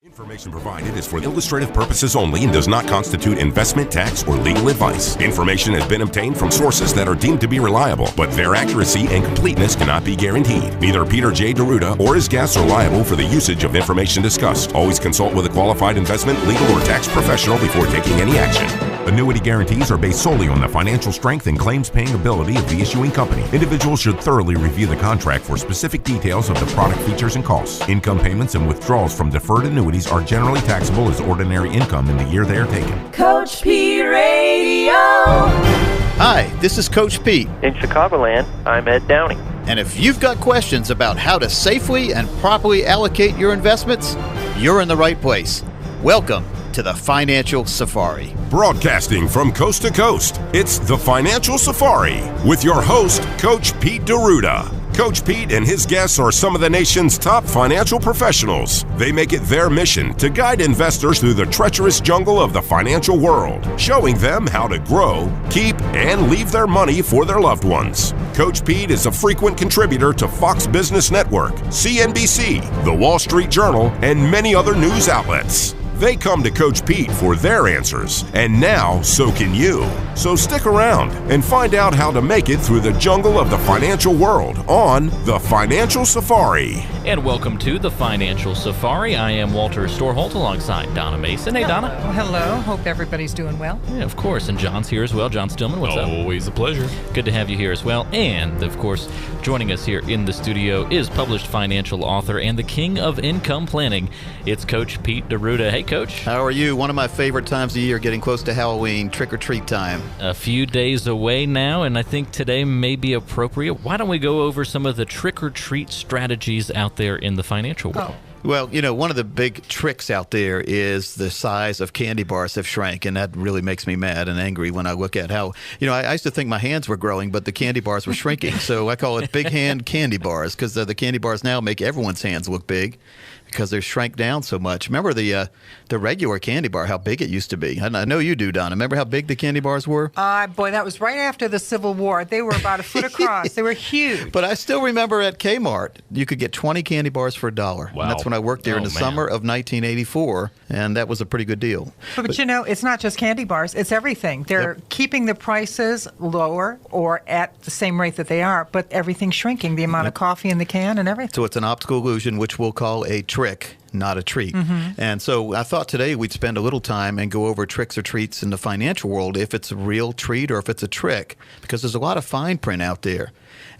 Information provided is for illustrative purposes only and does not constitute investment, tax, or legal advice. Information has been obtained from sources that are deemed to be reliable, but their accuracy and completeness cannot be guaranteed. Neither Peter J. D'Arruda or his guests are liable for the usage of information discussed. Always consult with a qualified investment, legal, or tax professional before taking any action. Annuity guarantees are based solely on the financial strength and claims-paying ability of the issuing company. Individuals should thoroughly review the contract for specific details of the product features and costs. Income payments and withdrawals from deferred annuities are generally taxable as ordinary income in the year they are taken. Coach Pete Radio. Hi, this is Coach Pete. In Chicagoland, I'm Ed Downing. And if you've got questions about how to safely and properly allocate your investments, you're in the right place. Welcome to the Financial Safari. Broadcasting from coast to coast, it's the Financial Safari with your host, Coach Pete D'Arruda. Coach Pete and his guests are some of the nation's top financial professionals. They make it their mission to guide investors through the treacherous jungle of the financial world, showing them how to grow, keep, and leave their money for their loved ones. Coach Pete is a frequent contributor to Fox Business Network, CNBC, The Wall Street Journal, and many other news outlets. They come to Coach Pete for their answers, and now so can you. So stick around and find out how to make it through the jungle of the financial world on the Financial Safari. And welcome to the Financial Safari. I am Walter Storholt alongside Donna Mason. Hey, Donna. Hello. Hope everybody's doing well. Yeah, of course. And John's here as well. John Stillman, what's up? Always a pleasure. Good to have you here as well. And, of course, joining us here in the studio is published financial author and the king of income planning. It's Coach Pete D'Arruda. Hey, Coach. How are you? One of my favorite times of year, getting close to Halloween, trick-or-treat time. A few days away now, and I think today may be appropriate. Why don't we go over some of the trick-or-treat strategies out there in the financial world? Well, you know, one of the big tricks out there is the size of candy bars have shrank, and that really makes me mad and angry when I look at how, you know, I used to think my hands were growing, but the candy bars were shrinking. So I call it big hand candy bars, because the candy bars now make everyone's hands look big because they're shrank down so much. Remember the regular candy bar, how big it used to be? I know you do, Donna. Remember how big the candy bars were? Boy, that was right after the Civil War. They were about a foot across. They were huge. But I still remember at Kmart, you could get 20 candy bars for $1. Wow. And that's when I worked there in the summer of 1984, and that was a pretty good deal. But you know, it's not just candy bars. It's everything. They're keeping the prices lower or at the same rate that they are, but everything's shrinking, the amount of coffee in the can and everything. So it's an optical illusion, which we'll call a trick, not a treat. And so I thought today we'd spend a little time and go over tricks or treats in the financial world, if it's a real treat or if it's a trick, because there's a lot of fine print out there.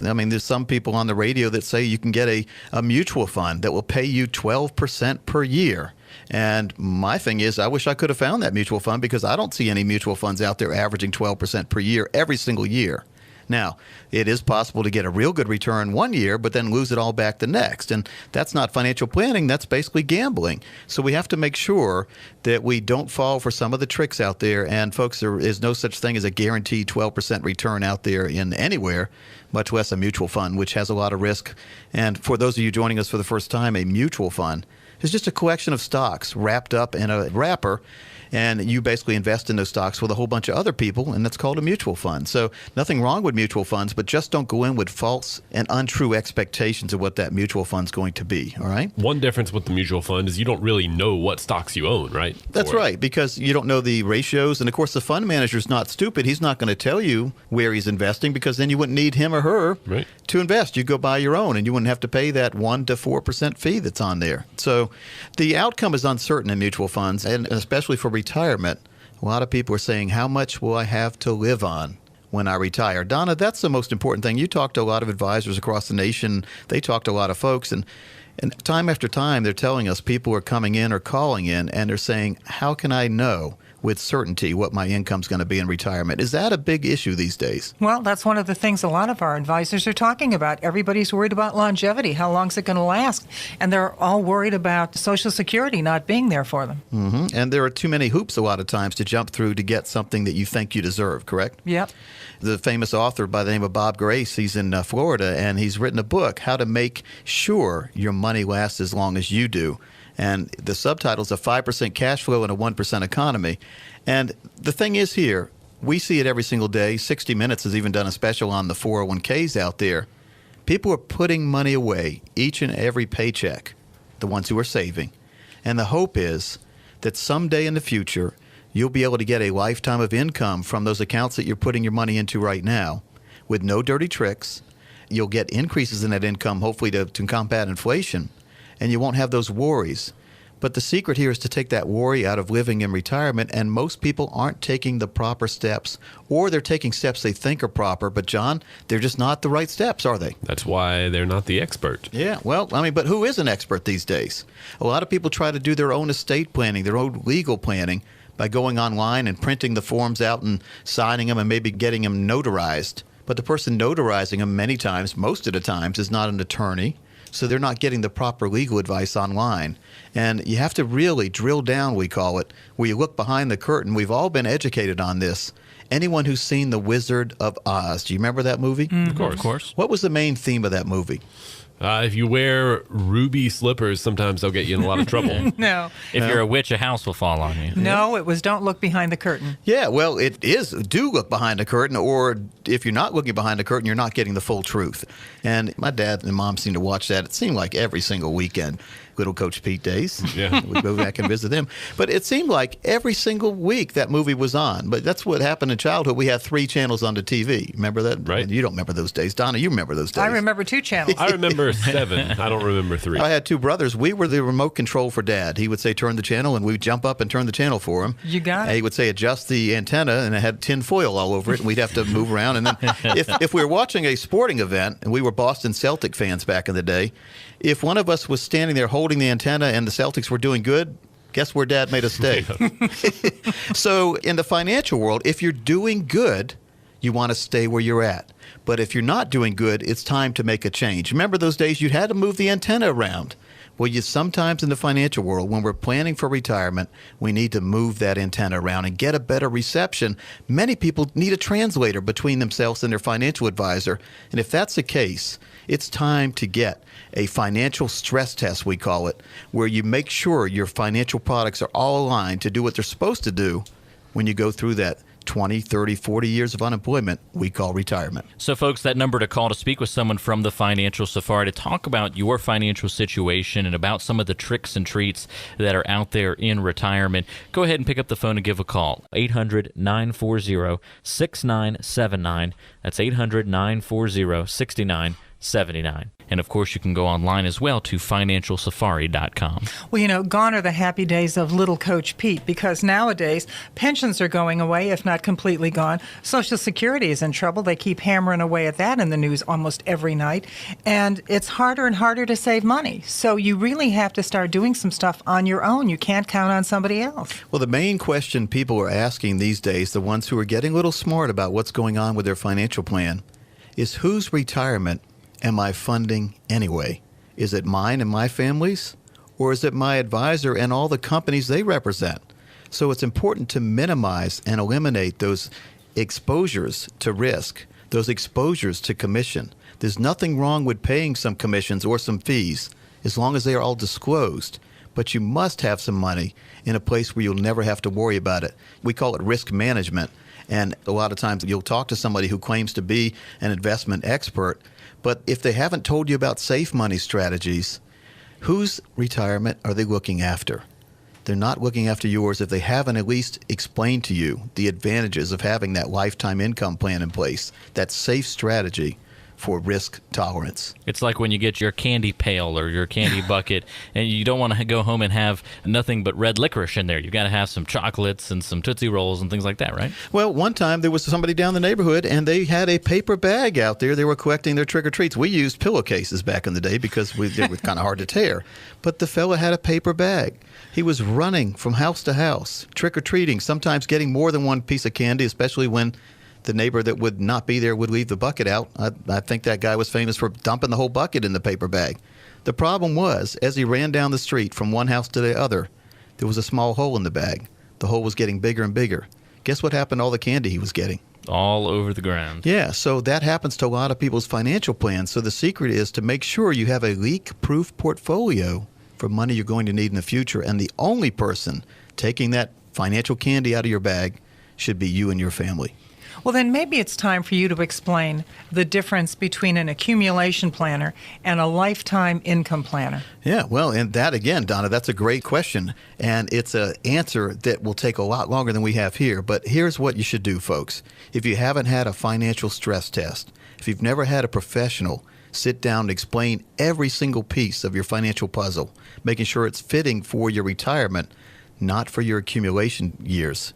I mean, there's some people on the radio that say you can get a mutual fund that will pay you 12% per year. And my thing is, I wish I could have found that mutual fund, because I don't see any mutual funds out there averaging 12% per year every single year. Now, it is possible to get a real good return one year, but then lose it all back the next. And that's not financial planning. That's basically gambling. So we have to make sure that we don't fall for some of the tricks out there. And folks, there is no such thing as a guaranteed 12% return out there in anywhere, much less a mutual fund, which has a lot of risk. And for those of you joining us for the first time, a mutual fund is just a collection of stocks wrapped up in a wrapper, and you basically invest in those stocks with a whole bunch of other people, and that's called a mutual fund. So nothing wrong with mutual funds, but just don't go in with false and untrue expectations of what that mutual fund's going to be, all right? One difference with the mutual fund is you don't really know what stocks you own, right? That's right, because you don't know the ratios. And, of course, the fund manager's not stupid. He's not going to tell you where he's investing, because then you wouldn't need him or her to invest. You go buy your own, and you wouldn't have to pay that 1% to 4% fee that's on there. So the outcome is uncertain in mutual funds, and especially for retirement. A lot of people are saying, how much will I have to live on when I retire? Donna, that's the most important thing. You talk to a lot of advisors across the nation. They talk to a lot of folks, and time after time they're telling us people are coming in or calling in, and they're saying, how can I know with certainty what my income's going to be in retirement? Is that a big issue these days? Well, that's one of the things a lot of our advisors are talking about. Everybody's worried about longevity. How long is it going to last? And they're all worried about Social Security not being there for them. And there are too many hoops a lot of times to jump through to get something that you think you deserve, correct? Yep. The famous author by the name of Bob Grace, he's in Florida, and he's written a book, How to Make Sure Your Money Lasts as Long as You Do. And the subtitle is A 5% Cash Flow and a 1% Economy. And the thing is here, we see it every single day. 60 Minutes has even done a special on the 401ks out there. People are putting money away each and every paycheck, the ones who are saving. And the hope is that someday in the future, you'll be able to get a lifetime of income from those accounts that you're putting your money into right now with no dirty tricks. You'll get increases in that income, hopefully to combat inflation, and you won't have those worries. But the secret here is to take that worry out of living in retirement, and most people aren't taking the proper steps, or they're taking steps they think are proper, but John, they're just not the right steps, are they? That's why they're not the expert. Yeah, well, but who is an expert these days? A lot of people try to do their own estate planning, their own legal planning, by going online and printing the forms out and signing them and maybe getting them notarized. But the person notarizing them many times, most of the times, is not an attorney, so they're not getting the proper legal advice online. And you have to really drill down, we call it, where you look behind the curtain. We've all been educated on this. Anyone who's seen The Wizard of Oz, do you remember that movie? Of course. What was the main theme of that movie? If you wear ruby slippers, sometimes they'll get you in a lot of trouble. No. If you're a witch, a house will fall on you. No, it was don't look behind the curtain. Yeah, well, it is. Do look behind the curtain, or if you're not looking behind the curtain, you're not getting the full truth. And my dad and mom seemed to watch that. It seemed like every single weekend. Little Coach Pete days. Yeah. We'd go back and visit them. But it seemed like every single week that movie was on. But that's what happened in childhood. We had 3 channels on the TV. Remember that? Right. You don't remember those days. Donna, you remember those days. I remember 2 channels. I remember 7. I don't remember 3. I had 2 brothers. We were the remote control for Dad. He would say, turn the channel, and we'd jump up and turn the channel for him. You got it. And he would say, adjust the antenna, and it had tin foil all over it, and we'd have to move around. And then if we were watching a sporting event, and we were Boston Celtic fans back in the day, if one of us was standing there holding the antenna and the Celtics were doing good, guess where Dad made us stay? So in the financial world, if you're doing good, you want to stay where you're at. But if you're not doing good, it's time to make a change. Remember those days you had to move the antenna around? Well, sometimes in the financial world, when we're planning for retirement, we need to move that antenna around and get a better reception. Many people need a translator between themselves and their financial advisor. And if that's the case, it's time to get a financial stress test, we call it, where you make sure your financial products are all aligned to do what they're supposed to do when you go through that 20, 30, 40 years of unemployment we call retirement. So, folks, that number to call to speak with someone from the Financial Safari to talk about your financial situation and about some of the tricks and treats that are out there in retirement, go ahead and pick up the phone and give a call. 800-940-6979. That's 800-940-6979. And, of course, you can go online as well to financialsafari.com. Well, gone are the happy days of little Coach Pete, because nowadays pensions are going away, if not completely gone. Social Security is in trouble. They keep hammering away at that in the news almost every night. And it's harder and harder to save money. So you really have to start doing some stuff on your own. You can't count on somebody else. Well, the main question people are asking these days, the ones who are getting a little smart about what's going on with their financial plan, is whose retirement am I funding anyway? Is it mine and my family's? Or is it my advisor and all the companies they represent? So it's important to minimize and eliminate those exposures to risk, those exposures to commission. There's nothing wrong with paying some commissions or some fees as long as they are all disclosed. But you must have some money in a place where you'll never have to worry about it. We call it risk management. And a lot of times you'll talk to somebody who claims to be an investment expert, but if they haven't told you about safe money strategies, whose retirement are they looking after? They're not looking after yours if they haven't at least explained to you the advantages of having that lifetime income plan in place, that safe strategy for risk tolerance. It's like when you get your candy pail or your candy bucket, and you don't want to go home and have nothing but red licorice in there. You've got to have some chocolates and some Tootsie Rolls and things like that, right? Well, one time there was somebody down the neighborhood, and they had a paper bag out there. They were collecting their trick-or-treats. We used pillowcases back in the day because they were kind of hard to tear. But the fella had a paper bag. He was running from house to house, trick-or-treating, sometimes getting more than one piece of candy, especially when the neighbor that would not be there would leave the bucket out. I think that guy was famous for dumping the whole bucket in the paper bag. The problem was, as he ran down the street from one house to the other, there was a small hole in the bag. The hole was getting bigger and bigger. Guess what happened to all the candy he was getting? All over the ground. Yeah, so that happens to a lot of people's financial plans. So the secret is to make sure you have a leak-proof portfolio for money you're going to need in the future. And the only person taking that financial candy out of your bag should be you and your family. Well, then maybe it's time for you to explain the difference between an accumulation planner and a lifetime income planner. Yeah, well, and that again, Donna, that's a great question. And it's an answer that will take a lot longer than we have here. But here's what you should do, folks. If you haven't had a financial stress test, if you've never had a professional sit down and explain every single piece of your financial puzzle, making sure it's fitting for your retirement, not for your accumulation years.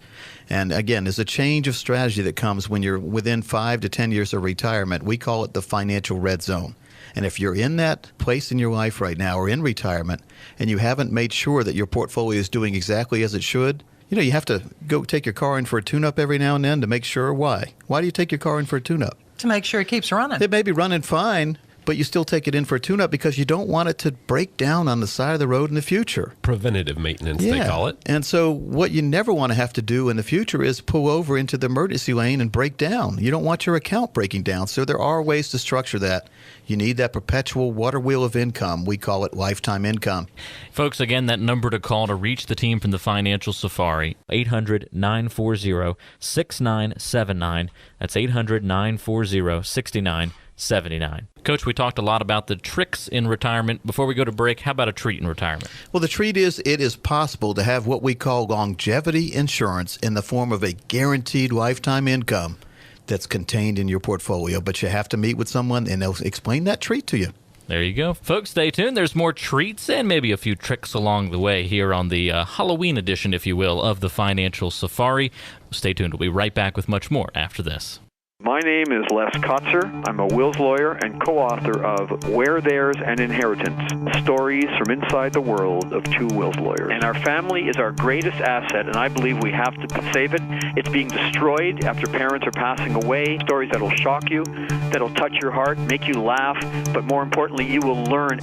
And again, there's a change of strategy that comes when you're within 5 to 10 years of retirement. We call it the financial red zone. And if you're in that place in your life right now or in retirement and you haven't made sure that your portfolio is doing exactly as it should, you have to go take your car in for a tune-up every now and then to make sure. Why? Why do you take your car in for a tune-up? To make sure it keeps running. It may be running fine, but you still take it in for a tune-up because you don't want it to break down on the side of the road in the future. Preventative maintenance, they call it. And so what you never want to have to do in the future is pull over into the emergency lane and break down. You don't want your account breaking down. So there are ways to structure that. You need that perpetual water wheel of income. We call it lifetime income. Folks, again, that number to call to reach the team from the Financial Safari, 800-940-6979. That's 800-940-6979. Coach, we talked a lot about the tricks in retirement. Before we go to break, how about a treat in retirement? Well, the treat is it is possible to have what we call longevity insurance in the form of a guaranteed lifetime income that's contained in your portfolio. But you have to meet with someone and they'll explain that treat to you. There you go. Folks, stay tuned. There's more treats and maybe a few tricks along the way here on the Halloween edition, if you will, of the Financial Safari. Stay tuned. We'll be right back with much more after this. My name is Les Kotzer. I'm a wills lawyer and co-author of Where There's an Inheritance, Stories from Inside the World of Two Wills Lawyers. And our family is our greatest asset, and I believe we have to save it. It's being destroyed after parents are passing away. Stories that'll shock you, that'll touch your heart, make you laugh, but more importantly, you will learn.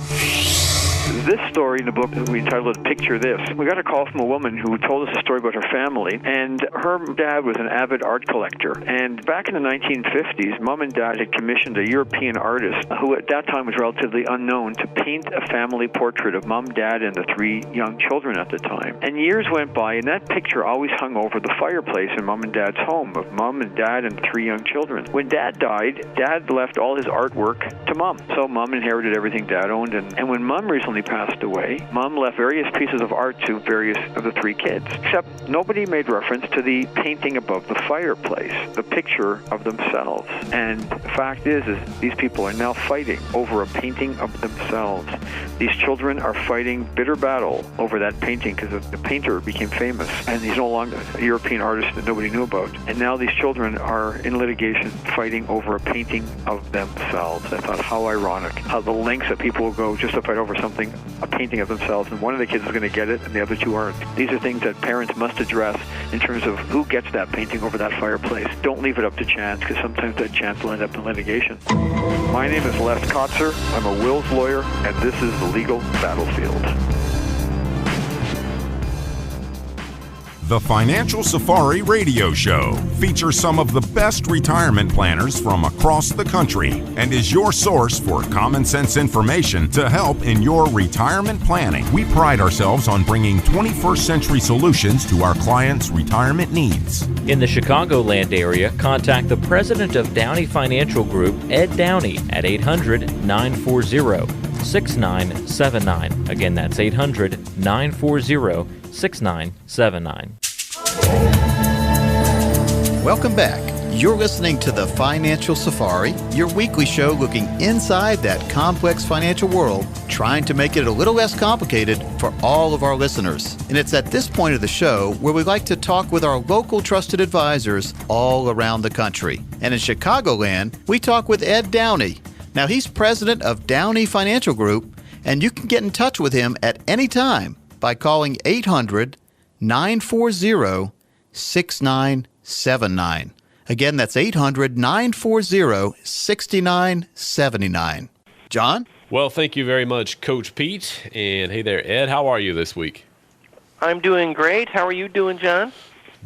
This story in the book, we entitled it Picture This. We got a call from a woman who told us a story about her family, and her dad was an avid art collector. And back in the 1950s, Mom and Dad had commissioned a European artist who at that time was relatively unknown to paint a family portrait of Mom, Dad, and the 3 young children at the time. And years went by, and that picture always hung over the fireplace in Mom and Dad's home of Mom and Dad and the 3 young children. When Dad died, Dad left all his artwork to Mom. So Mom inherited everything Dad owned, and when Mom recently passed away, Mom left various pieces of art to various of the 3 kids, except nobody made reference to the painting above the fireplace, the picture of themselves. And the fact is these people are now fighting over a painting of themselves. These children are fighting bitter battle over that painting because the painter became famous, and he's no longer a European artist that nobody knew about. And now these children are in litigation fighting over a painting of themselves. I thought, how ironic, how the lengths that people will go just to fight over something, a painting of themselves, and one of the kids is going to get it and the other 2 aren't. These are things that parents must address in terms of who gets that painting over that fireplace. Don't leave it up to chance, because sometimes that chance will end up in litigation. My name is Les Kotzer. I'm a wills lawyer, and this is the legal battlefield. The Financial Safari Radio Show features some of the best retirement planners from across the country and is your source for common sense information to help in your retirement planning. We pride ourselves on bringing 21st century solutions to our clients' retirement needs. In the Chicagoland area, contact the president of Downey Financial Group, Ed Downey, at 800-940-6979. Again, that's 800-940-6979. Welcome back. You're listening to the Financial Safari, your weekly show looking inside that complex financial world, trying to make it a little less complicated for all of our listeners. And it's at this point of the show where we like to talk with our local trusted advisors all around the country. And in Chicagoland, we talk with Ed Downey. Now, he's president of Downey Financial Group, and you can get in touch with him at any time by calling 800-940-6979. Again, that's 800-940-6979. John? Well, thank you very much, Coach Pete. And hey there, Ed. How are you this week? I'm doing great. How are you doing, John?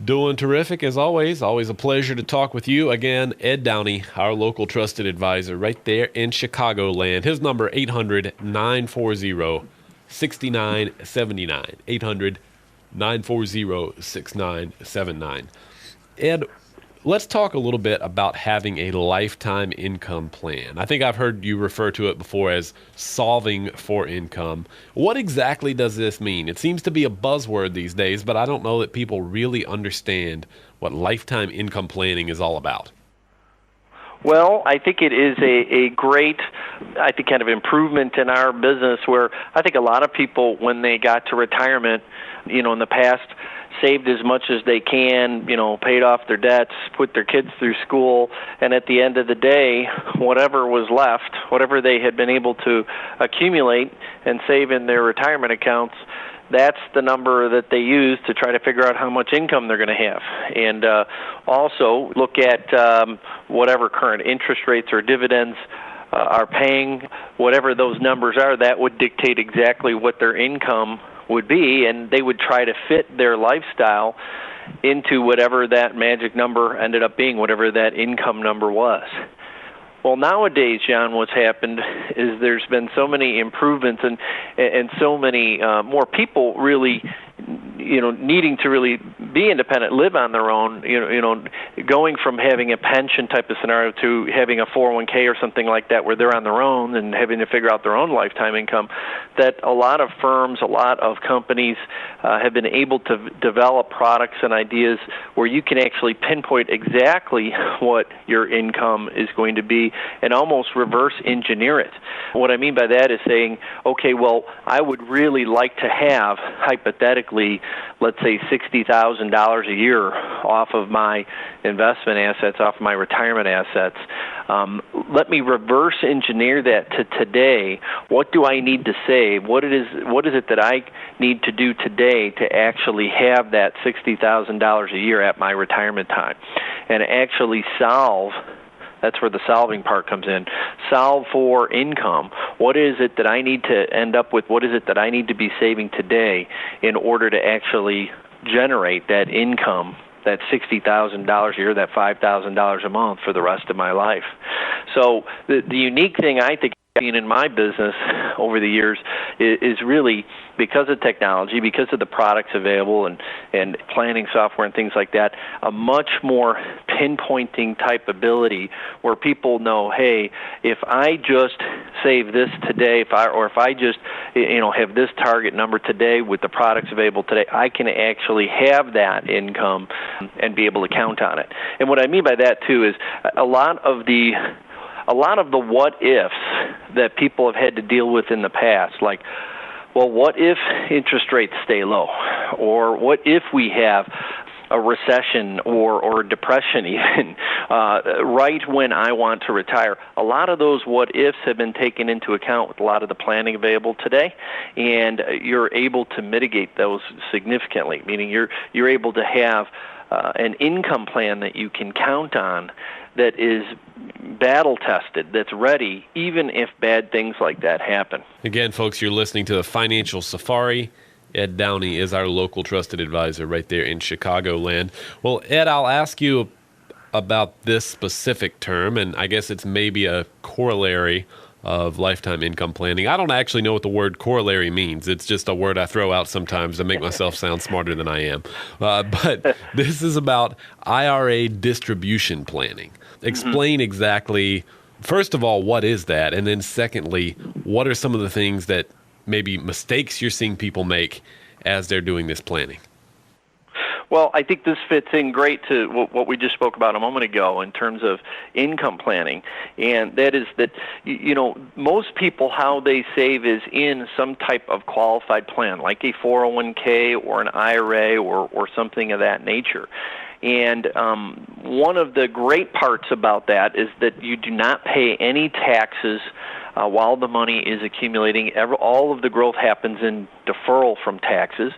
Doing terrific, as always. Always a pleasure to talk with you. Again, Ed Downey, our local trusted advisor right there in Chicagoland. His number, 800-940-6979. 800-940-6979. Ed, let's talk a little bit about having a lifetime income plan. I think I've heard you refer to it before as solving for income. What exactly does this mean? It seems to be a buzzword these days, but I don't know that people really understand what lifetime income planning is all about. Well, I think it is a great, kind of improvement in our business where I think a lot of people, when they got to retirement, in the past, saved as much as they can, paid off their debts, put their kids through school, and at the end of the day, whatever was left, whatever they had been able to accumulate and save in their retirement accounts, that's the number that they use to try to figure out how much income they're going to have. And also look at whatever current interest rates or dividends are paying, whatever those numbers are, that would dictate exactly what their income would be, and they would try to fit their lifestyle into whatever that magic number ended up being, whatever that income number was. Well, nowadays, John, what's happened is there's been so many improvements and so many more people really, needing to really be independent, live on their own, going from having a pension type of scenario to having a 401k or something like that where they're on their own and having to figure out their own lifetime income, that a lot of firms, a lot of companies have been able to develop products and ideas where you can actually pinpoint exactly what your income is going to be and almost reverse engineer it. What I mean by that is saying, okay, well, I would really like to have, hypothetically, let's say $60,000 a year off of my investment assets, off of my retirement assets. Let me reverse engineer that to today. What do I need to save? What is it that I need to do today to actually have that $60,000 a year at my retirement time? And actually solve. That's where the solving part comes in. Solve for income. What is it that I need to end up with? What is it that I need to be saving today in order to actually generate that income, that $60,000 a year, that $5,000 a month for the rest of my life? So the unique thing I think in my business over the years is really because of technology, because of the products available and planning software and things like that, a much more pinpointing type ability where people know, hey, if I just save this today, if I just have this target number today with the products available today, I can actually have that income and be able to count on it. And what I mean by that too is a lot of the what-ifs that people have had to deal with in the past, like, well, what if interest rates stay low? Or what if we have a recession or a depression even, right when I want to retire? A lot of those what-ifs have been taken into account with a lot of the planning available today, and you're able to mitigate those significantly, meaning you're able to have an income plan that you can count on that is battle-tested, that's ready, even if bad things like that happen. Again, folks, you're listening to the Financial Safari. Ed Downey is our local trusted advisor right there in Chicagoland. Well, Ed, I'll ask you about this specific term, and I guess it's maybe a corollary of lifetime income planning. I don't actually know what the word corollary means. It's just a word I throw out sometimes to make myself sound smarter than I am. But this is about IRA distribution planning. Explain exactly, first of all, what is that? And then secondly, what are some of the things that maybe mistakes you're seeing people make as they're doing this planning? Well, I think this fits in great to what we just spoke about a moment ago in terms of income planning, and that is that, most people, how they save is in some type of qualified plan, like a 401k or an IRA or something of that nature. And one of the great parts about that is that you do not pay any taxes while the money is accumulating. All of the growth happens in deferral from taxes.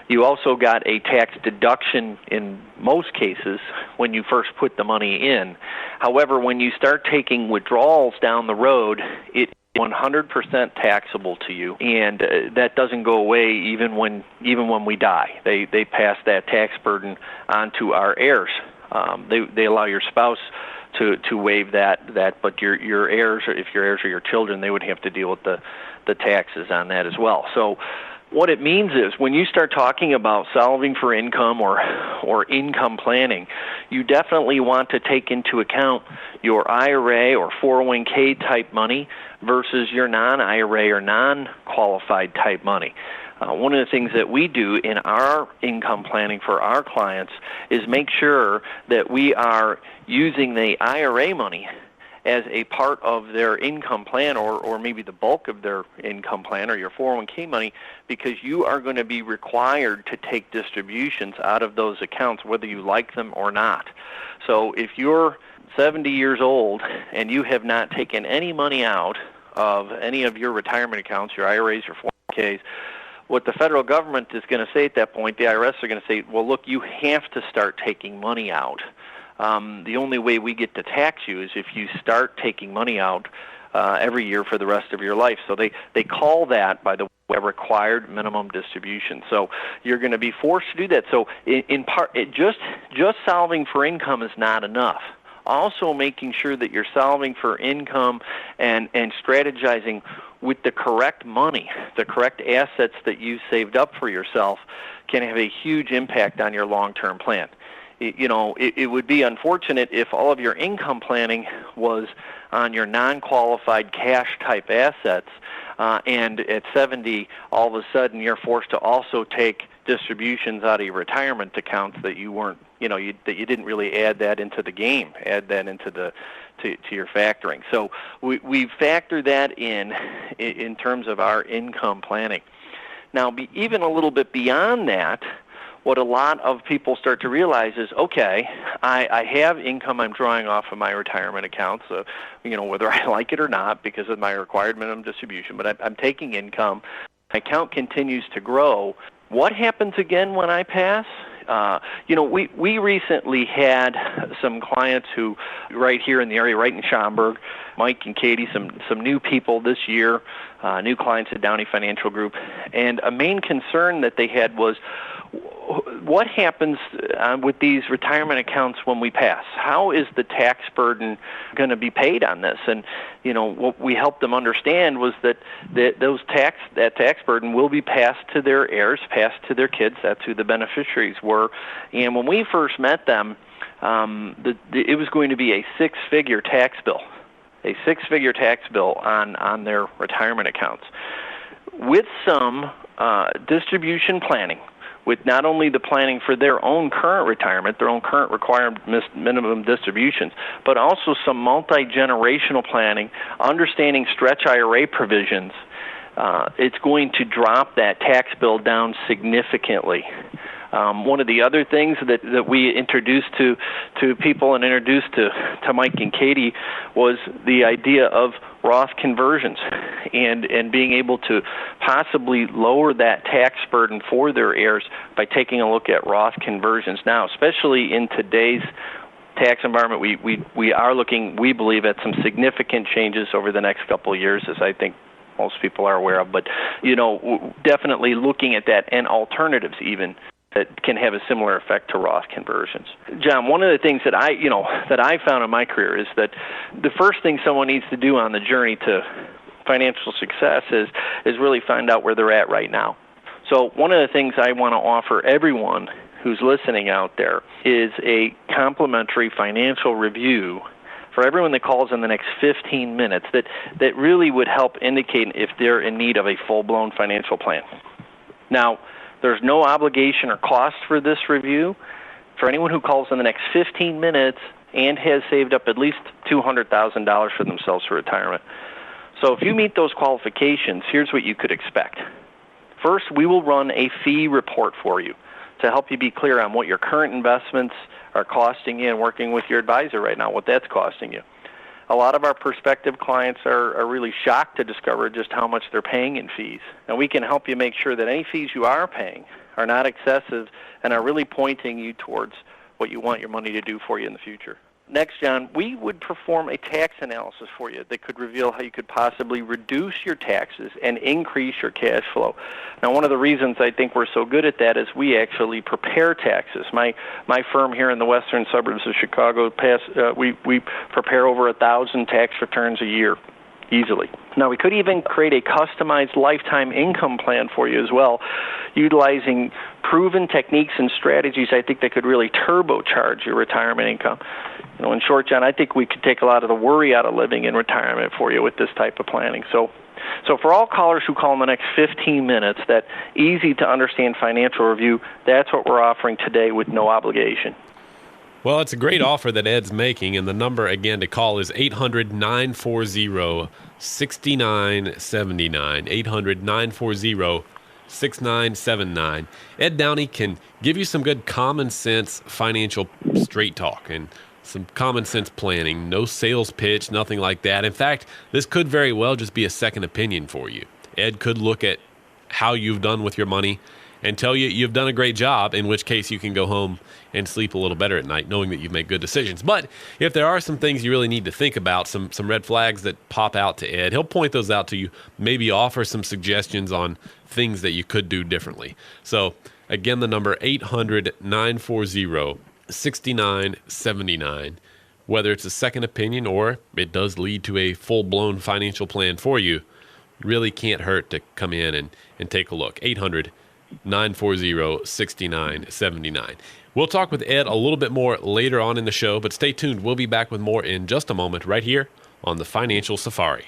You also got a tax deduction in most cases when you first put the money in. However, when you start taking withdrawals down the road, it 100% taxable to you, and that doesn't go away even when we die. They pass that tax burden on to our heirs. They allow your spouse to waive that, but your heirs, if your heirs are your children, they would have to deal with the taxes on that as well. So What it means is when you start talking about solving for income or income planning, you definitely want to take into account your IRA or 401k type money versus your non-IRA or non-qualified type money. One of the things that we do in our income planning for our clients is make sure that we are using the IRA money as a part of their income plan or maybe the bulk of their income plan or your 401k money, because you are going to be required to take distributions out of those accounts whether you like them or not. So if you're 70 years old and you have not taken any money out of any of your retirement accounts, your IRAs, your 401ks, what the federal government is going to say at that point, the IRS are going to say, well, look, you have to start taking money out. The only way we get to tax you is if you start taking money out every year for the rest of your life. So they call that, by the way, a required minimum distribution. So you're going to be forced to do that. So in part, just solving for income is not enough. Also making sure that you're solving for income and strategizing with the correct money, the correct assets that you saved up for yourself can have a huge impact on your long-term plan. It would be unfortunate if all of your income planning was on your non-qualified cash-type assets, and at 70, all of a sudden you're forced to also take distributions out of your retirement accounts that you weren't, that you didn't really add that into the game, add that into to your factoring. So we factor that in terms of our income planning. Now, even a little bit beyond that, what a lot of people start to realize is, okay, I have income I'm drawing off of my retirement accounts, whether I like it or not because of my required minimum distribution, but I'm taking income. My account continues to grow. What happens again when I pass? We recently had some clients who, right here in the area, right in Schaumburg, Mike and Katie, some new people this year, new clients at Downey Financial Group, and a main concern that they had was, what happens with these retirement accounts when we pass? How is the tax burden going to be paid on this? And what we helped them understand was that that tax burden will be passed to their heirs, passed to their kids. That's who the beneficiaries were. And when we first met them, it was going to be a six-figure tax bill on their retirement accounts, with some distribution planning, with not only the planning for their own current retirement, their own current required minimum distributions, but also some multi-generational planning, understanding stretch IRA provisions. It's going to drop that tax bill down significantly. One of the other things that we introduced to people and introduced to Mike and Katie was the idea of Roth conversions and being able to possibly lower that tax burden for their heirs by taking a look at Roth conversions now, especially in today's tax environment. We are looking, we believe, at some significant changes over the next couple of years, as I think most people are aware of, but definitely looking at that and alternatives even that can have a similar effect to Roth conversions. John, one of the things that I found in my career is that the first thing someone needs to do on the journey to financial success is really find out where they're at right now. So one of the things I want to offer everyone who's listening out there is a complimentary financial review for everyone that calls in the next 15 minutes that really would help indicate if they're in need of a full-blown financial plan. Now, there's no obligation or cost for this review for anyone who calls in the next 15 minutes and has saved up at least $200,000 for themselves for retirement. So if you meet those qualifications, here's what you could expect. First, we will run a fee report for you to help you be clear on what your current investments are costing you and working with your advisor right now, what that's costing you. A lot of our prospective clients are really shocked to discover just how much they're paying in fees. And we can help you make sure that any fees you are paying are not excessive and are really pointing you towards what you want your money to do for you in the future. Next, John, we would perform a tax analysis for you that could reveal how you could possibly reduce your taxes and increase your cash flow. Now, one of the reasons I think we're so good at that is we actually prepare taxes. My firm here in the western suburbs of Chicago, we prepare over 1,000 tax returns a year. easily. Now, we could even create a customized lifetime income plan for you as well, utilizing proven techniques and strategies I think that could really turbocharge your retirement income. In short, John, I think we could take a lot of the worry out of living in retirement for you with this type of planning. So for all callers who call in the next 15 minutes, that easy-to-understand financial review, that's what we're offering today with no obligation. Well, it's a great offer that Ed's making, and the number, again, to call is 800-940-6979, 800-940-6979. Ed Downey can give you some good common sense financial straight talk and some common sense planning, no sales pitch, nothing like that. In fact, this could very well just be a second opinion for you. Ed could look at how you've done with your money and tell you you've done a great job, in which case you can go home and sleep a little better at night knowing that you've made good decisions. But if there are some things you really need to think about, some red flags that pop out to Ed, he'll point those out to you, maybe offer some suggestions on things that you could do differently. So again, the number 800-940-6979. Whether it's a second opinion or it does lead to a full-blown financial plan for you, really can't hurt to come in and take a look. 800-940-6979. We'll talk with Ed a little bit more later on in the show, but stay tuned. We'll be back with more in just a moment right here on the Financial Safari.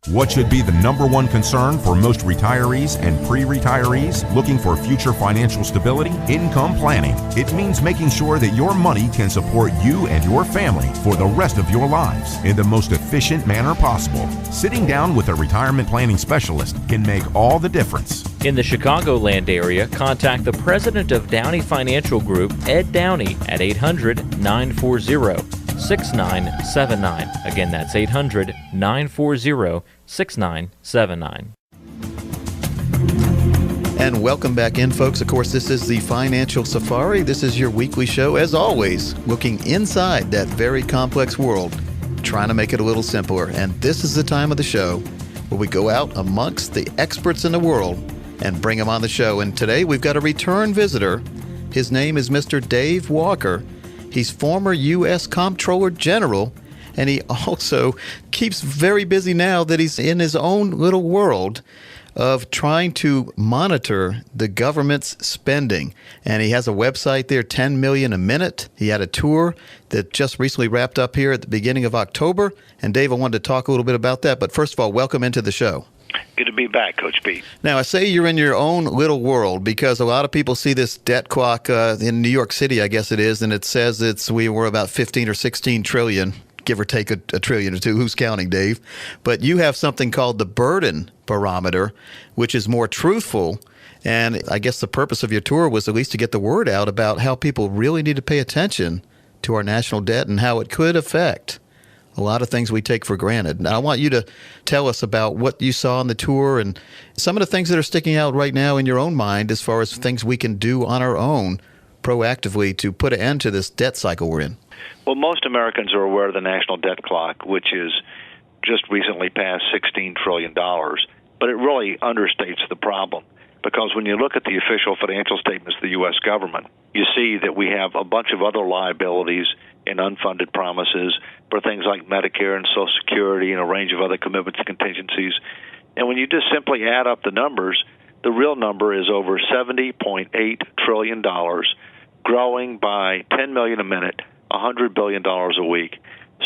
What should be the number one concern for most retirees and pre-retirees looking for future financial stability? Income planning. It means making sure that your money can support you and your family for the rest of your lives in the most efficient manner possible. Sitting down with a retirement planning specialist can make all the difference. In the Chicagoland area, contact the president of Downey Financial Group, Ed Downey, at 800-940-6979. Again, that's 800-940-6979. And welcome back in, folks. Of course, this is the Financial Safari. This is your weekly show, as always, looking inside that very complex world, trying to make it a little simpler. And this is the time of the show where we go out amongst the experts in the world and bring them on the show. And today we've got a return visitor. His name is Mr. Dave Walker. He's former U.S. Comptroller General, and he also keeps very busy now that he's in his own little world of trying to monitor the government's spending. And he has a website there, 10 million a minute. He had a tour that just recently wrapped up here at the beginning of October. And Dave, I wanted to talk a little bit about that. But first of all, welcome into the show. Good to be back, Coach Pete. Now, I say you're in your own little world because a lot of people see this debt clock in New York City, I guess it is, and it says we were about 15 or 16 trillion, give or take a trillion or two. Who's counting, Dave? But you have something called the Burden Barometer, which is more truthful. And I guess the purpose of your tour was at least to get the word out about how people really need to pay attention to our national debt and how it could affect a lot of things we take for granted. Now, I want you to tell us about what you saw on the tour and some of the things that are sticking out right now in your own mind as far as things we can do on our own proactively to put an end to this debt cycle we're in. Well, most Americans are aware of the national debt clock, which is just recently passed $16 trillion, but it really understates the problem. Because when you look at the official financial statements of the U.S. government, you see that we have a bunch of other liabilities and unfunded promises for things like Medicare and Social Security and a range of other commitments and contingencies. And when you just simply add up the numbers, the real number is over $70.8 trillion, growing by 10 million a minute, $100 billion a week.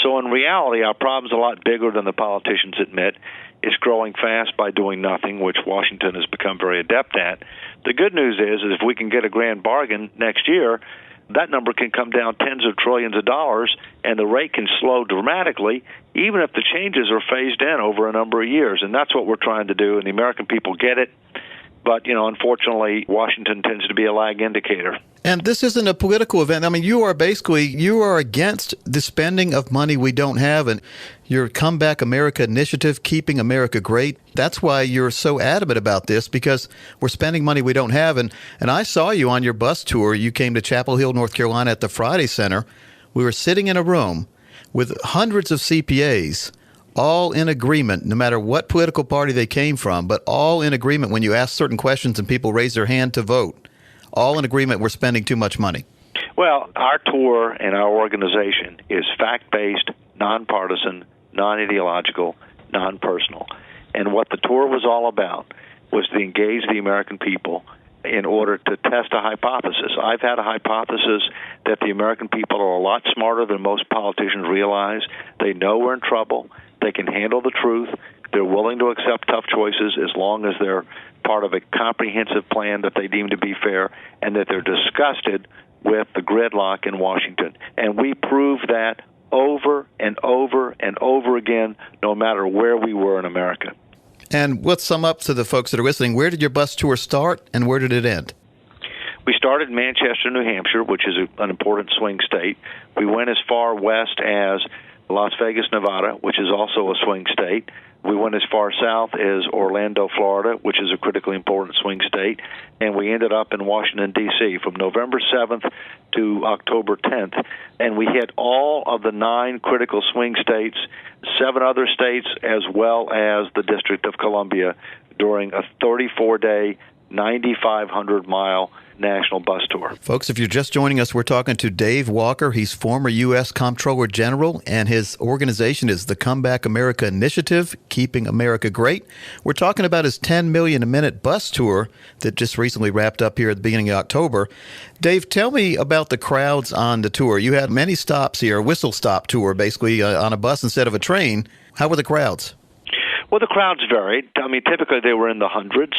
So in reality, our problem's a lot bigger than the politicians admit. It's growing fast by doing nothing, which Washington has become very adept at. The good news is if we can get a grand bargain next year, that number can come down tens of trillions of dollars, and the rate can slow dramatically, even if the changes are phased in over a number of years. And that's what we're trying to do, and the American people get it. But, unfortunately, Washington tends to be a lag indicator. And this isn't a political event. I mean, you are against the spending of money we don't have, and your Comeback America initiative, Keeping America Great. That's why you're so adamant about this, because we're spending money we don't have. And I saw you on your bus tour. You came to Chapel Hill, North Carolina at the Friday Center. We were sitting in a room with hundreds of CPAs, all in agreement, no matter what political party they came from, but all in agreement when you ask certain questions and people raise their hand to vote. All in agreement we're spending too much money. Well, our tour and our organization is fact-based, nonpartisan, non-ideological, non-personal. And what the tour was all about was to engage the American people in order to test a hypothesis. I've had a hypothesis that the American people are a lot smarter than most politicians realize. They know we're in trouble. They can handle the truth. They're willing to accept tough choices as long as they're part of a comprehensive plan that they deem to be fair, and that they're disgusted with the gridlock in Washington. And we proved that over and over and over again, no matter where we were in America. And let's sum up to the folks that are listening. Where did your bus tour start, and where did it end? We started in Manchester, New Hampshire, which is an important swing state. We went as far west as Las Vegas, Nevada, which is also a swing state. We went as far south as Orlando, Florida, which is a critically important swing state. And we ended up in Washington, D.C. from November 7th to October 10th. And we hit all of the 9 critical swing states, 7 other states, as well as the District of Columbia during a 34-day, 9,500-mile national bus tour. Folks, if you're just joining us, we're talking to Dave Walker. He's former U.S. Comptroller General, and his organization is the Comeback America Initiative, Keeping America Great. We're talking about his 10 million a minute bus tour that just recently wrapped up here at the beginning of October. Dave, tell me about the crowds on the tour. You had many stops here, a whistle stop tour, basically, on a bus instead of a train. How were the crowds? Well, the crowds varied. I mean, typically they were in the hundreds.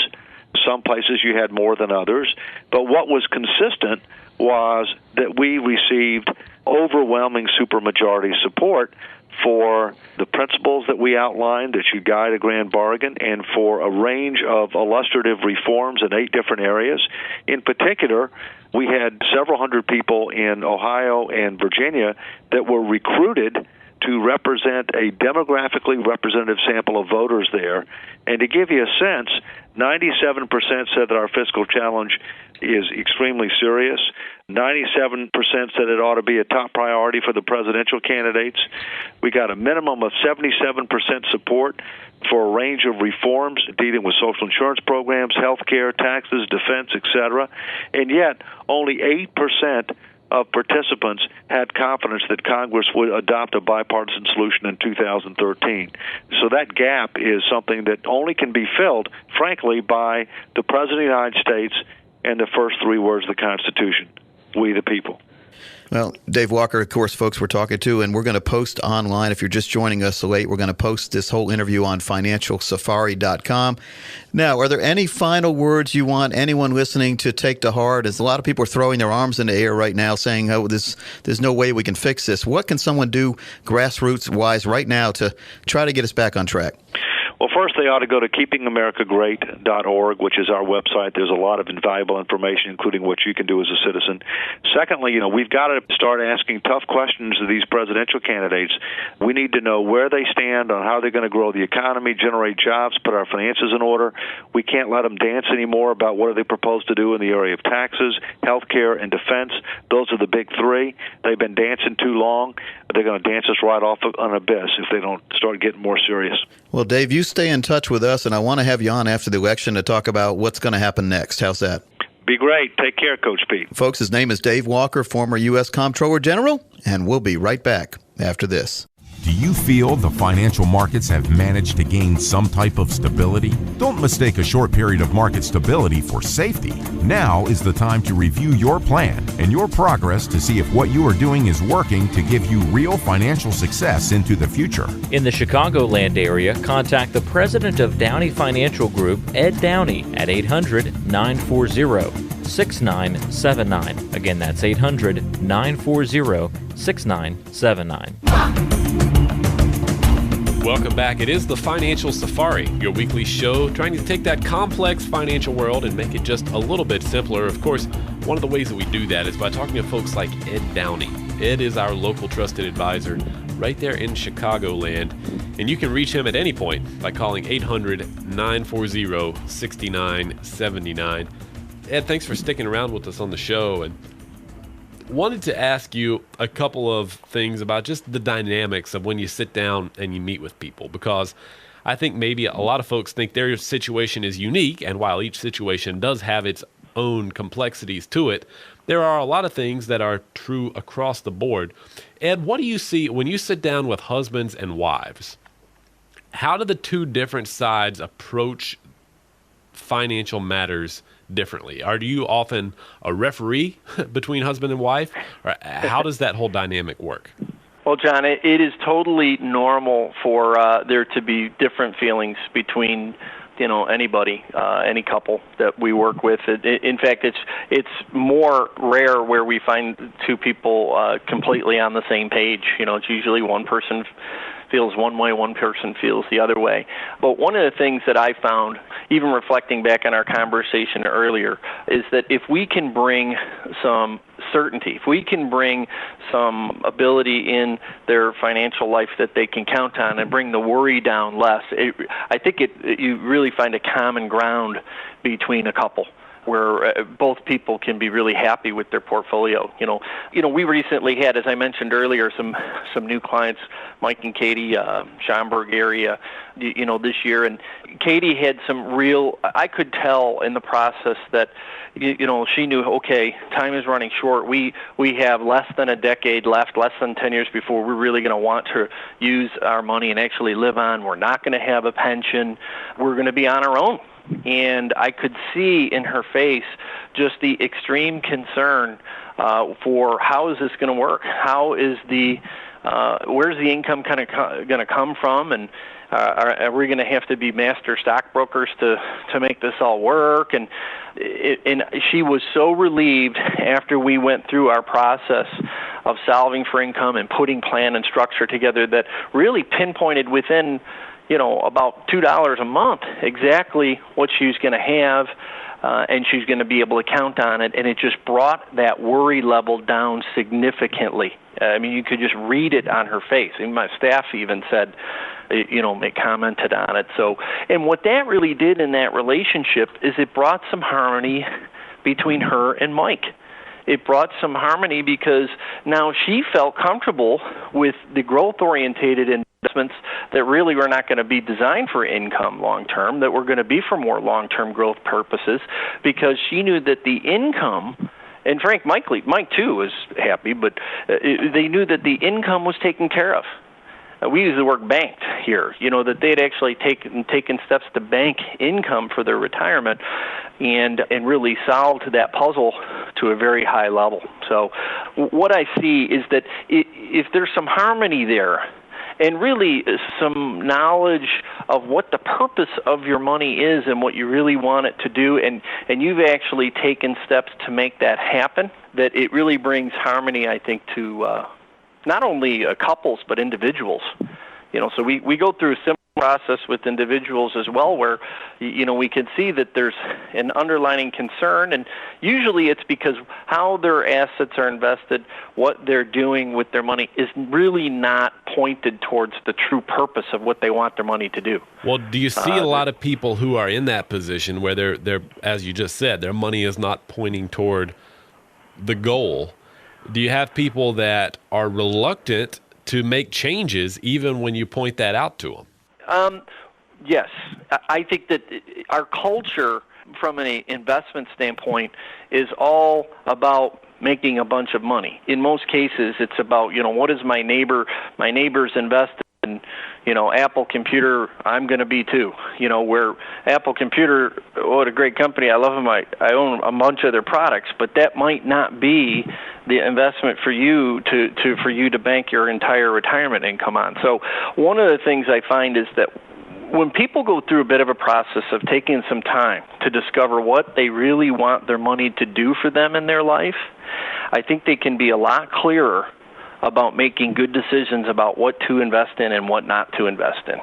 Some places you had more than others. But what was consistent was that we received overwhelming supermajority support for the principles that we outlined that should guide a grand bargain, and for a range of illustrative reforms in 8 different areas. In particular, we had several hundred people in Ohio and Virginia that were recruited to represent a demographically representative sample of voters there. And to give you a sense, 97% said that our fiscal challenge is extremely serious. 97% said it ought to be a top priority for the presidential candidates. We got a minimum of 77% support for a range of reforms dealing with social insurance programs, health care, taxes, defense, etc. And yet, only 8% of participants had confidence that Congress would adopt a bipartisan solution in 2013. So that gap is something that only can be filled, frankly, by the President of the United States and the first 3 words of the Constitution, we the people. Well, Dave Walker, of course, folks we're talking to, and we're going to post online. If you're just joining us late, we're going to post this whole interview on financialsafari.com. Now, are there any final words you want anyone listening to take to heart? As a lot of people are throwing their arms in the air right now saying, oh, there's no way we can fix this. What can someone do grassroots-wise right now to try to get us back on track? Well, first, they ought to go to keepingamericagreat.org, which is our website. There's a lot of invaluable information, including what you can do as a citizen. Secondly, we've got to start asking tough questions to these presidential candidates. We need to know where they stand on how they're going to grow the economy, generate jobs, put our finances in order. We can't let them dance anymore about what do they propose to do in the area of taxes, health care, and defense. Those are the big 3. They've been dancing too long. They're going to dance us right off an abyss if they don't start getting more serious. Well, Dave, you stay in touch with us, and I want to have you on after the election to talk about what's going to happen next. How's that? Be great. Take care, Coach Pete. Folks, his name is Dave Walker, former U.S. Comptroller General, and we'll be right back after this. Do you feel the financial markets have managed to gain some type of stability? Don't mistake a short period of market stability for safety. Now is the time to review your plan and your progress to see if what you are doing is working to give you real financial success into the future. In the Chicagoland area, contact the president of Downey Financial Group, Ed Downey, at 800-940-6979. Again, that's 800-940-6979. Welcome back. It is the Financial Safari, your weekly show trying to take that complex financial world and make it just a little bit simpler. Of course, one of the ways that we do that is by talking to folks like Ed Downey. Ed is our local trusted advisor right there in Chicagoland, and you can reach him at any point by calling 800-940-6979. Ed, thanks for sticking around with us on the show, and wanted to ask you a couple of things about just the dynamics of when you sit down and you meet with people, because I think maybe a lot of folks think their situation is unique, and while each situation does have its own complexities to it, there are a lot of things that are true across the board. Ed, what do you see when you sit down with husbands and wives? how do the two different sides approach financial matters differently? Are you often a referee between husband and wife? Or how does that whole dynamic work? Well, John, it is totally normal for there to be different feelings between anybody, any couple that we work with. In fact, it's more rare where we find two people completely on the same page. It's usually one person feels one way, one person feels the other way. But one of the things that I found, even reflecting back on our conversation earlier, is that if we can bring some certainty, if we can bring some ability in their financial life that they can count on and bring the worry down less, I think you really find a common ground between a couple where both people can be really happy with their portfolio. We recently had, as I mentioned earlier, some new clients, Mike and Katie, Schaumburg area, this year, and Katie had some real. I could tell in the process that, she knew, okay, time is running short. We have less than a decade left, less than 10 years before we're really going to want to use our money and actually live on. We're not going to have a pension. We're going to be on our own. And I could see in her face just the extreme concern for how is this going to work? How is where's the income kind of going to come from? And are we going to have to be master stockbrokers to make this all work? And she was so relieved after we went through our process of solving for income and putting plan and structure together that really pinpointed within about $2 a month, exactly what she's going to have, and she's going to be able to count on it. And it just brought that worry level down significantly. I mean, you could just read it on her face. And my staff even said, commented on it. So, and what that really did in that relationship is it brought some harmony between her and Mike. It brought some harmony because now she felt comfortable with the growth-orientated investments that really were not going to be designed for income long-term, that were going to be for more long-term growth purposes, because she knew that the income, and Mike too was happy, but they knew that the income was taken care of. We use the word banked here, that they'd actually taken steps to bank income for their retirement and really solved that puzzle to a very high level. So what I see is that if there's some harmony there and really some knowledge of what the purpose of your money is and what you really want it to do, and you've actually taken steps to make that happen, that it really brings harmony, I think, to not only couples but individuals. So we go through a similar process with individuals as well, where we can see that there's an underlying concern, and usually it's because how their assets are invested, what they're doing with their money, is really not pointed towards the true purpose of what they want their money to do. Well, do you see a lot of people who are in that position where they're, as you just said, their money is not pointing toward the goal? Do you have people that are reluctant to make changes even when you point that out to them? Yes. I think that our culture, from an investment standpoint, is all about making a bunch of money. In most cases, it's about, what is my neighbor's invested in, Apple Computer, I'm going to be too. Where Apple Computer, what a great company, I love them, I own a bunch of their products, but that might not be the investment for you to bank your entire retirement income on. So one of the things I find is that when people go through a bit of a process of taking some time to discover what they really want their money to do for them in their life, I think they can be a lot clearer about making good decisions about what to invest in and what not to invest in.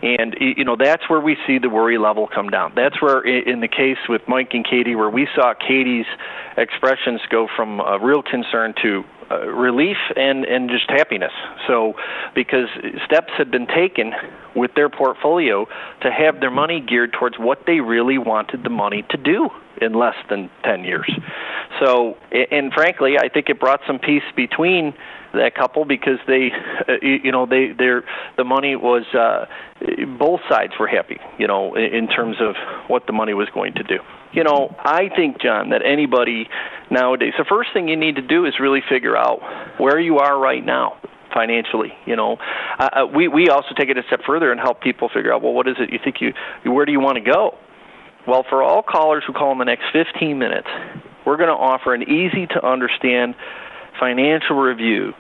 And, that's where we see the worry level come down. That's where, in the case with Mike and Katie, where we saw Katie's expressions go from real concern to relief and just happiness. So, because steps had been taken with their portfolio to have their money geared towards what they really wanted the money to do in less than 10 years. So, and frankly, I think it brought some peace between that couple, because the money was, both sides were happy, in terms of what the money was going to do. I think, John, that anybody nowadays, the first thing you need to do is really figure out where you are right now financially. We also take it a step further and help people figure out, well, what is it you think where do you want to go? Well, for all callers who call in the next 15 minutes, we're going to offer an easy-to-understand financial review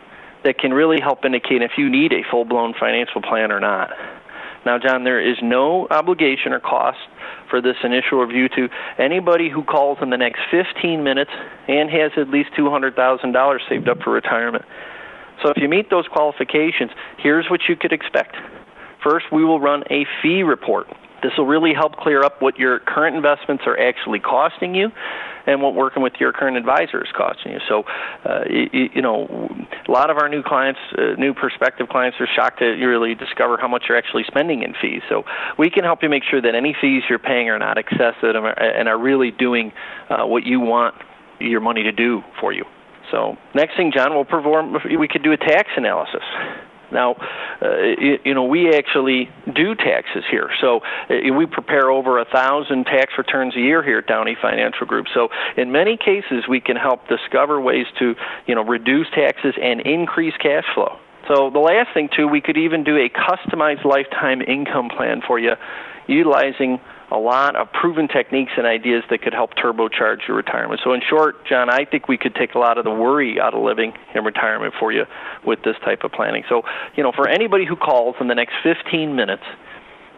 that can really help indicate if you need a full-blown financial plan or not. Now, John, there is no obligation or cost for this initial review to anybody who calls in the next 15 minutes and has at least $200,000 saved up for retirement. So if you meet those qualifications, here's what you could expect. First, we will run a fee report. This will really help clear up what your current investments are actually costing you and what working with your current advisor is costing you. So, a lot of our new clients, new prospective clients, are shocked to really discover how much you're actually spending in fees. So we can help you make sure that any fees you're paying are not excessive and are really doing what you want your money to do for you. So next thing, John, we could do a tax analysis. Now, we actually do taxes here. So we prepare over 1,000 tax returns a year here at Downey Financial Group. So in many cases, we can help discover ways to, reduce taxes and increase cash flow. So the last thing, too, we could even do a customized lifetime income plan for you, utilizing a lot of proven techniques and ideas that could help turbocharge your retirement. So in short, John, I think we could take a lot of the worry out of living in retirement for you with this type of planning. So, for anybody who calls in the next 15 minutes,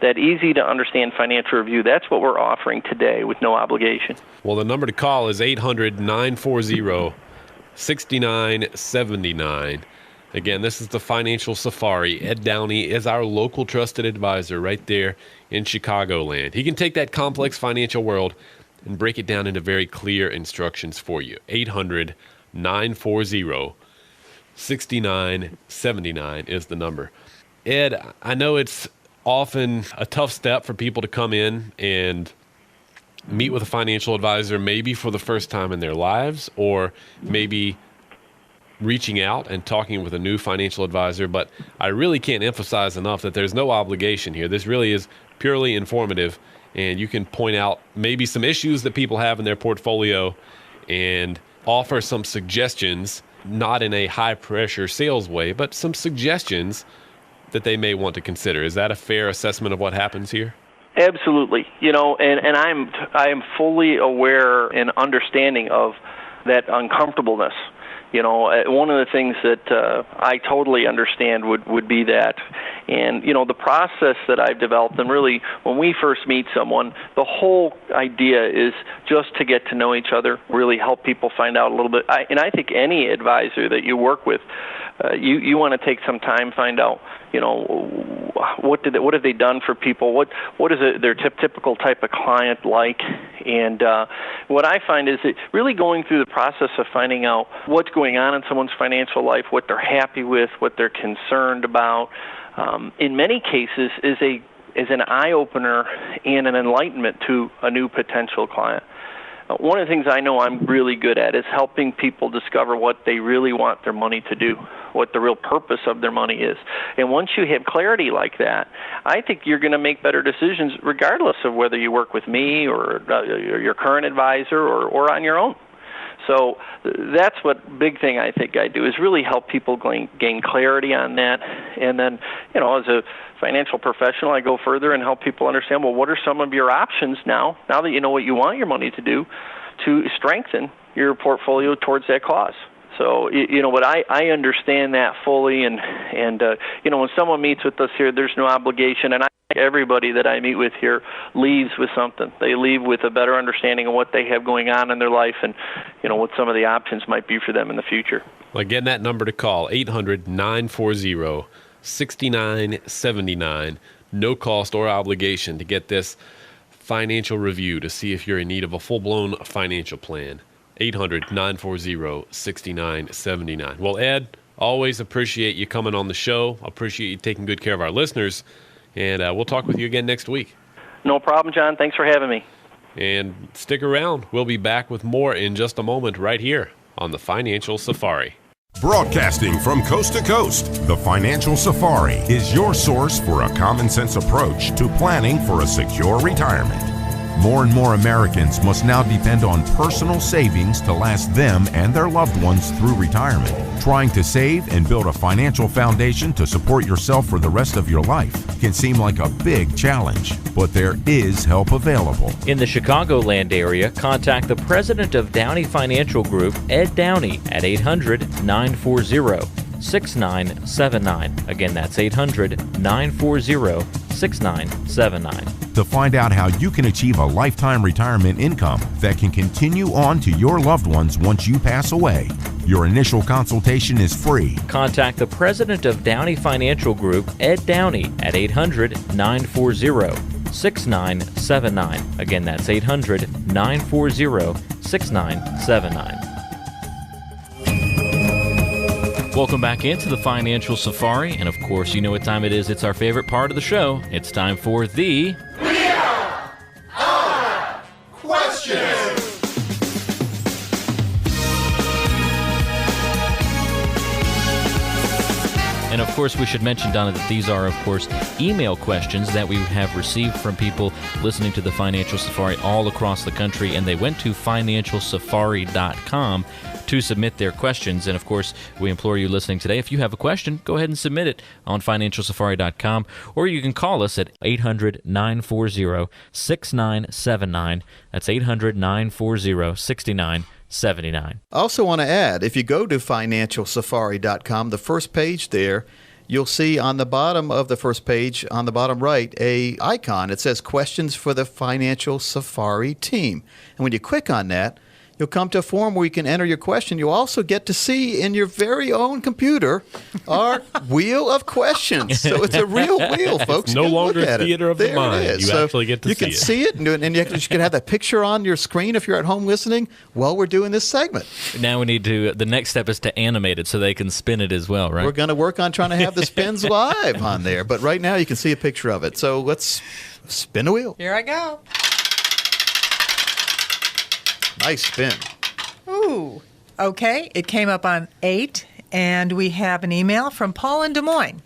that easy-to-understand financial review, that's what we're offering today with no obligation. Well, the number to call is 800-940-6979. Again, this is the Financial Safari. Ed Downey is our local trusted advisor right there in Chicagoland. He can take that complex financial world and break it down into very clear instructions for you. 800-940-6979 is the number. Ed, I know it's often a tough step for people to come in and meet with a financial advisor, maybe for the first time in their lives, or maybe reaching out and talking with a new financial advisor, but I really can't emphasize enough that there's no obligation here. This really is purely informative, and you can point out maybe some issues that people have in their portfolio and offer some suggestions, not in a high-pressure sales way, but some suggestions that they may want to consider. Is that a fair assessment of what happens here? Absolutely. And I am fully aware and understanding of that uncomfortableness. One of the things that I totally understand would be that. And, the process that I've developed, and really when we first meet someone, the whole idea is just to get to know each other, really help people find out a little bit. And I think any advisor that you work with, you want to take some time, find out, what have they done for people? What is their typical type of client like? And what I find is that really going through the process of finding out what's going on in someone's financial life, what they're happy with, what they're concerned about, in many cases is an eye-opener and an enlightenment to a new potential client. One of the things I know I'm really good at is helping people discover what they really want their money to do, what the real purpose of their money is. And once you have clarity like that, I think you're going to make better decisions regardless of whether you work with me or your current advisor or on your own. So that's what big thing I think I do is really help people gain clarity on that. And then, as a financial professional, I go further and help people understand, well, what are some of your options now that you know what you want your money to do, to strengthen your portfolio towards that cause. So, what I understand that fully, and when someone meets with us here, there's no obligation, and everybody that I meet with here leaves with something. They leave with a better understanding of what they have going on in their life and, what some of the options might be for them in the future. Well, again, that number to call, 800-940-6979. No cost or obligation to get this financial review to see if you're in need of a full-blown financial plan. 800-940-6979. Well, Ed, always appreciate you coming on the show. Appreciate you taking good care of our listeners. And we'll talk with you again next week. No problem, John. Thanks for having me. And stick around. We'll be back with more in just a moment right here on the Financial Safari. Broadcasting from coast to coast, the Financial Safari is your source for a common sense approach to planning for a secure retirement. More and more Americans must now depend on personal savings to last them and their loved ones through retirement. Trying to save and build a financial foundation to support yourself for the rest of your life can seem like a big challenge, but there is help available. In the Chicagoland area, contact the president of Downey Financial Group, Ed Downey, at 800-940-6979. Again, that's 800-940-6979. To find out how you can achieve a lifetime retirement income that can continue on to your loved ones once you pass away, your initial consultation is free. Contact the president of Downey Financial Group, Ed Downey, at 800-940-6979. Again, that's 800-940-6979. Welcome back into the Financial Safari, and of course, you know what time it is. It's our favorite part of the show. It's time for the And of course, we should mention, Donna, that these are, of course, email questions that we have received from people listening to the Financial Safari all across the country, and they went to financialsafari.com to submit their questions. And of course, we implore you listening today, if you have a question, go ahead and submit it on financialsafari.com, or you can call us at 800-940-6979. That's 800-940-6979. I also want to add, if you go to financialsafari.com, the first page there, you'll see on the bottom of the first page, on the bottom right, a icon. It says Questions for the Financial Safari Team. And when you click on that, you'll come to a form where you can enter your question. You'll also get to see in your very own computer our wheel of questions. So it's a real wheel, folks. It's no longer theater of the mind. You actually get to see it. You can see it, and you can have that picture on your screen if you're at home listening while we're doing this segment. Now we need to, the next step is to animate it so they can spin it as well, right? We're going to work on trying to have the spins live on there, but right now you can see a picture of it. So let's spin a wheel. Here I go. Nice spin. Ooh. Okay, it came up on 8, and we have an email from Paul in Des Moines.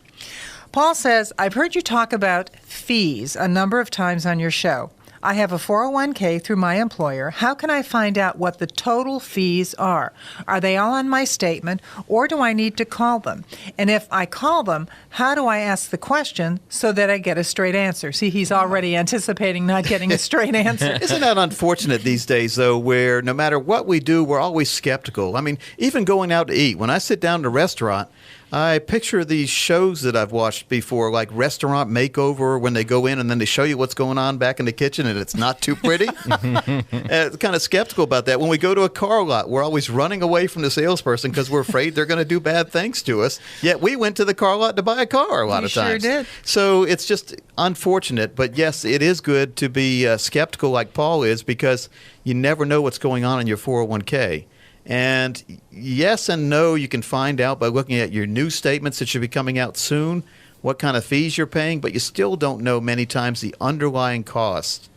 Paul says, I've heard you talk about fees a number of times on your show. I have a 401k through my employer. How can I find out what the total fees are? Are they all on my statement, or do I need to call them? And if I call them, how do I ask the question so that I get a straight answer? See, he's already anticipating not getting a straight answer. Isn't that unfortunate these days, though, where no matter what we do, we're always skeptical? I mean, even going out to eat, when I sit down in a restaurant, I picture these shows that I've watched before, like Restaurant Makeover, when they go in and then they show you what's going on back in the kitchen and it's not too pretty. Kind of skeptical about that. When we go to a car lot, we're always running away from the salesperson because we're afraid they're going to do bad things to us. Yet we went to the car lot to buy a car a lot of times. Sure did. So it's just unfortunate. But yes, it is good to be skeptical like Paul is, because you never know what's going on in your 401k. And yes and no, you can find out by looking at your new statements that should be coming out soon, what kind of fees you're paying, but you still don't know many times the underlying cost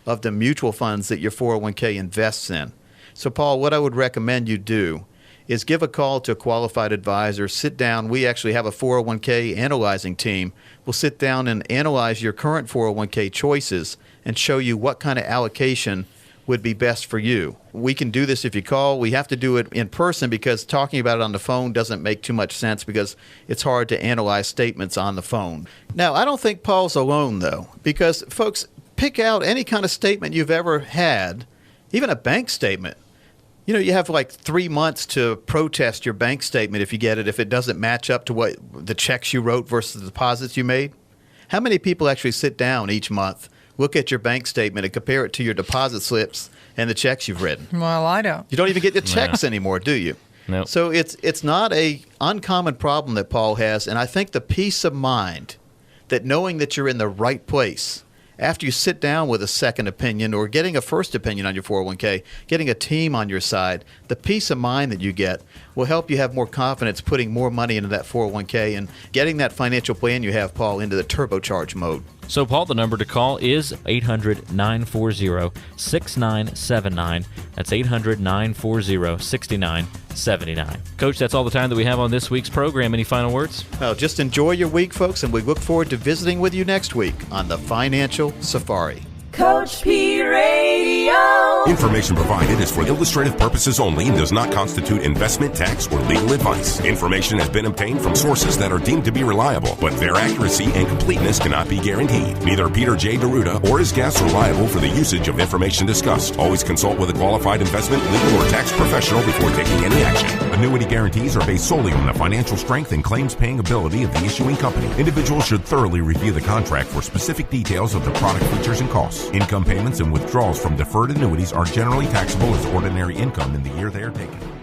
of the mutual funds that your 401k invests in. So, Paul, what I would recommend you do is give a call to a qualified advisor, sit down. We actually have a 401k analyzing team. We'll sit down and analyze your current 401k choices and show you what kind of allocation would be best for you. We can do this if you call. We have to do it in person because talking about it on the phone doesn't make too much sense because it's hard to analyze statements on the phone. Now, I don't think Paul's alone, though, because, folks, pick out any kind of statement you've ever had, even a bank statement. You know, you have like 3 months to protest your bank statement if you get it, if it doesn't match up to what the checks you wrote versus the deposits you made. How many people actually sit down each month, look at your bank statement and compare it to your deposit slips and the checks you've written? Well, I don't. You don't even get the checks anymore, do you? Nope. So it's not a uncommon problem that Paul has, and I think the peace of mind that knowing that you're in the right place after you sit down with a second opinion or getting a first opinion on your 401k, getting a team on your side, the peace of mind that you get will help you have more confidence putting more money into that 401k and getting that financial plan you have, Paul, into the turbocharge mode. So, Paul, the number to call is 800-940-6979. That's 800-940-6979. Coach, that's all the time that we have on this week's program. Any final words? Well, just enjoy your week, folks, and we look forward to visiting with you next week on the Financial Safari. Coach P Radio. Information provided is for illustrative purposes only and does not constitute investment, tax, or legal advice. Information has been obtained from sources that are deemed to be reliable, but their accuracy and completeness cannot be guaranteed. Neither Peter J. D'Arruda or his guests are liable for the usage of information discussed. Always consult with a qualified investment, legal, or tax professional before taking any action. Annuity guarantees are based solely on the financial strength and claims-paying ability of the issuing company. Individuals should thoroughly review the contract for specific details of the product features and costs. Income payments and withdrawals from deferred annuities are generally taxable as ordinary income in the year they are taken.